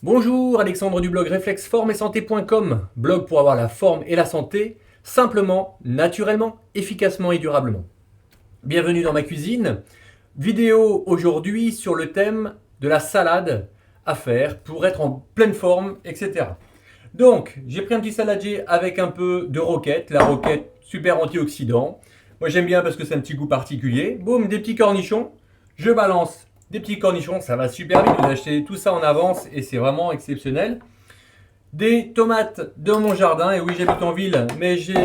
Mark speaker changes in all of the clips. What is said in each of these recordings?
Speaker 1: Bonjour, Alexandre du blog réflexforme-et-santé.com, blog pour avoir la forme et la santé, simplement, naturellement, efficacement et durablement. Bienvenue dans ma cuisine. Vidéo aujourd'hui sur le thème de la salade à faire pour être en pleine forme, etc. Donc, j'ai pris un petit saladier avec un peu de roquette, la roquette super antioxydant. Moi j'aime bien parce que c'est un petit goût particulier. Boum, des petits cornichons. Je balance des petits cornichons, ça va super vite. Vous achetez tout ça en avance et c'est vraiment exceptionnel. Des tomates de mon jardin. Et oui, j'habite en ville, mais j'ai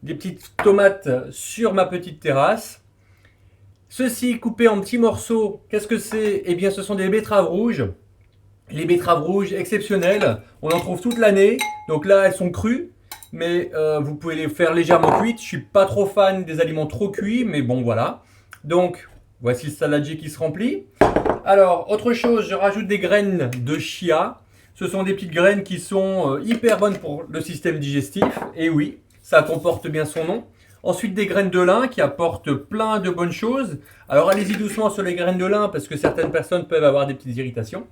Speaker 1: des petites tomates sur ma petite terrasse. Ceci coupé en petits morceaux, qu'est-ce que c'est? Eh bien, ce sont des betteraves rouges. Les betteraves rouges exceptionnelles, on en trouve toute l'année. Donc là, elles sont crues, mais vous pouvez les faire légèrement cuites. Je suis pas trop fan des aliments trop cuits, mais bon, voilà. Donc, voici le saladier qui se remplit. Alors, autre chose, je rajoute des graines de chia. Ce sont des petites graines qui sont hyper bonnes pour le système digestif. Et oui, ça comporte bien son nom. Ensuite, des graines de lin qui apportent plein de bonnes choses. Alors, allez-y doucement sur les graines de lin parce que certaines personnes peuvent avoir des petites irritations.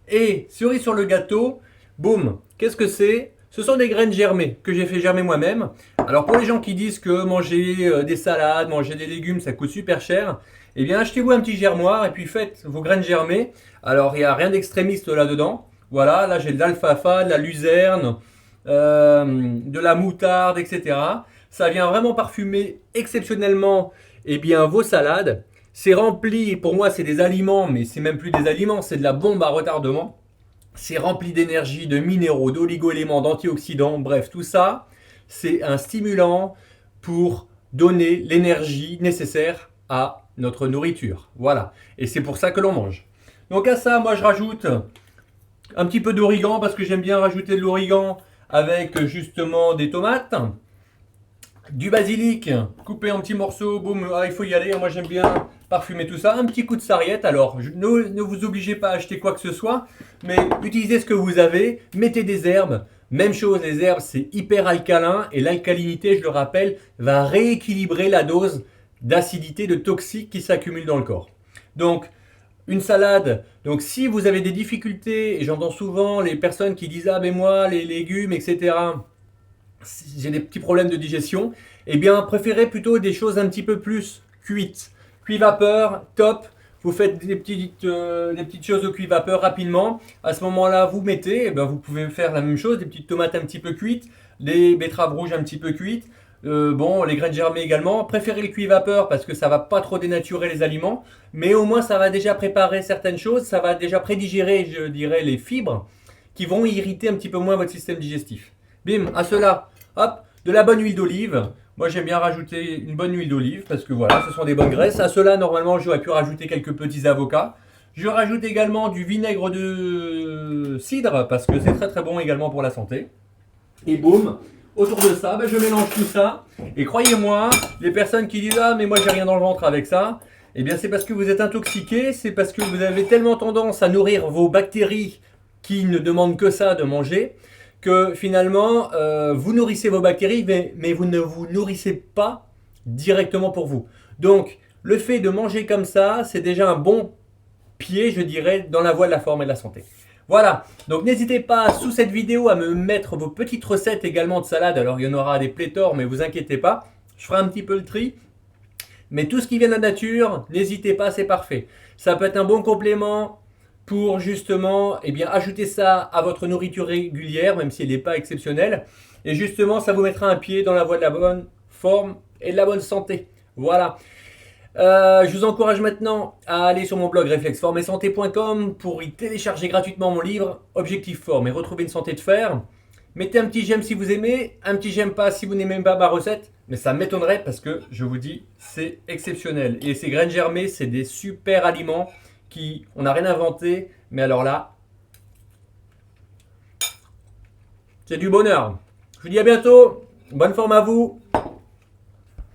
Speaker 1: Et cerise sur le gâteau, boum, qu'est-ce que c'est? Ce sont des graines germées que j'ai fait germer moi-même. Alors pour les gens qui disent que manger des salades, manger des légumes, ça coûte super cher, eh bien achetez-vous un petit germoir et puis faites vos graines germées. Alors il n'y a rien d'extrémiste là-dedans. Voilà, là j'ai de l'alfalfa, de la luzerne, de la moutarde, etc. Ça vient vraiment parfumer exceptionnellement vos salades. C'est rempli, pour moi c'est des aliments, mais c'est même plus des aliments, c'est de la bombe à retardement. C'est rempli d'énergie, de minéraux, d'oligo-éléments, d'antioxydants, bref, tout ça, c'est un stimulant pour donner l'énergie nécessaire à notre nourriture. Voilà, et c'est pour ça que l'on mange. Donc à ça, moi je rajoute un petit peu d'origan parce que j'aime bien rajouter de l'origan avec justement des tomates. Du basilic coupé en petits morceaux, boum, ah, il faut y aller, moi j'aime bien parfumer tout ça. Un petit coup de sarriette, alors ne vous obligez pas à acheter quoi que ce soit, mais utilisez ce que vous avez, mettez des herbes. Même chose, les herbes c'est hyper alcalin et l'alcalinité, je le rappelle, va rééquilibrer la dose d'acidité, de toxiques qui s'accumulent dans le corps. Donc, une salade, donc si vous avez des difficultés, et j'entends souvent les personnes qui disent ah mais moi les légumes, etc., si j'ai des petits problèmes de digestion, eh bien préférez plutôt des choses un petit peu plus cuites. Cuit vapeur, top. Vous faites des petites choses au cuit vapeur rapidement. À ce moment-là, vous mettez, vous pouvez faire la même chose, des petites tomates un petit peu cuites, des betteraves rouges un petit peu cuites. Bon, les graines germées également. Préférez le cuit vapeur parce que ça va pas trop dénaturer les aliments, mais au moins ça va déjà préparer certaines choses, ça va déjà prédigérer, je dirais, les fibres qui vont irriter un petit peu moins votre système digestif. Bim, à cela, hop, de la bonne huile d'olive. Moi j'aime bien rajouter une bonne huile d'olive parce que voilà, ce sont des bonnes graisses. À cela, normalement, j'aurais pu rajouter quelques petits avocats. Je rajoute également du vinaigre de cidre parce que c'est très très bon également pour la santé. Et boum, autour de ça, je mélange tout ça. Et croyez-moi, les personnes qui disent ah mais moi j'ai rien dans le ventre avec ça, eh bien c'est parce que vous êtes intoxiqué, c'est parce que vous avez tellement tendance à nourrir vos bactéries qui ne demandent que ça de manger, que finalement vous nourrissez vos bactéries, mais vous ne vous nourrissez pas directement pour vous. Donc le fait de manger comme ça, c'est déjà un bon pied, je dirais, dans la voie de la forme et de la santé. Voilà, donc n'hésitez pas sous cette vidéo à me mettre vos petites recettes également de salade. Alors il y en aura des pléthores, mais vous inquiétez pas, je ferai un petit peu le tri. Mais tout ce qui vient de la nature, n'hésitez pas, c'est parfait. Ça peut être un bon complément pour justement ajouter ça à votre nourriture régulière, même si elle n'est pas exceptionnelle. Et justement, ça vous mettra un pied dans la voie de la bonne forme et de la bonne santé. Voilà. Je vous encourage maintenant à aller sur mon blog réflexforme-et-santé.com pour y télécharger gratuitement mon livre Objectif Forme et retrouver une santé de fer. Mettez un petit j'aime si vous aimez, un petit j'aime pas si vous n'aimez pas ma recette, mais ça m'étonnerait parce que je vous dis, c'est exceptionnel. Et ces graines germées, c'est des super aliments qui, on n'a rien inventé, mais alors là, c'est du bonheur. Je vous dis à bientôt, bonne forme à vous.